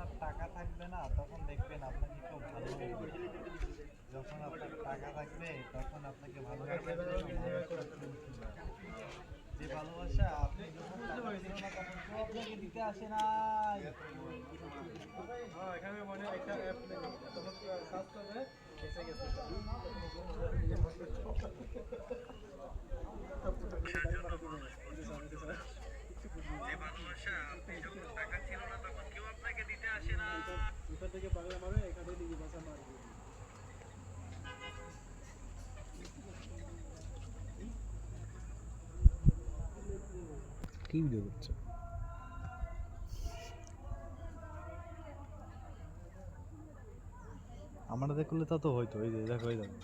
আপনার টাকা থাকবে না তখন দেখবেন আপনাকে কেউ ভালোবাসবে। যখন আপনার টাকা থাকবে তখন আপনাকে ভালোবাসবে যে ভালোবাসা আপনি যখন টাকা ছিল না তখন কেউ আপনাকে দিতে আসে নাই। এখানে মানে একটা অ্যাপ নেই তখন সার্চ করবে এসে গেছে যে ভালোবাসা আপনি যখন টাকা ছিল না তখন কেউ আপনাকে দিতে আসে না। এটা থেকে বাংলা মারে এখানে দিকে ভাষা মারবে। কি ভিডিও করছো? আমরা দেখলে তা তো হইতো, এই যে দেখো এই দেখো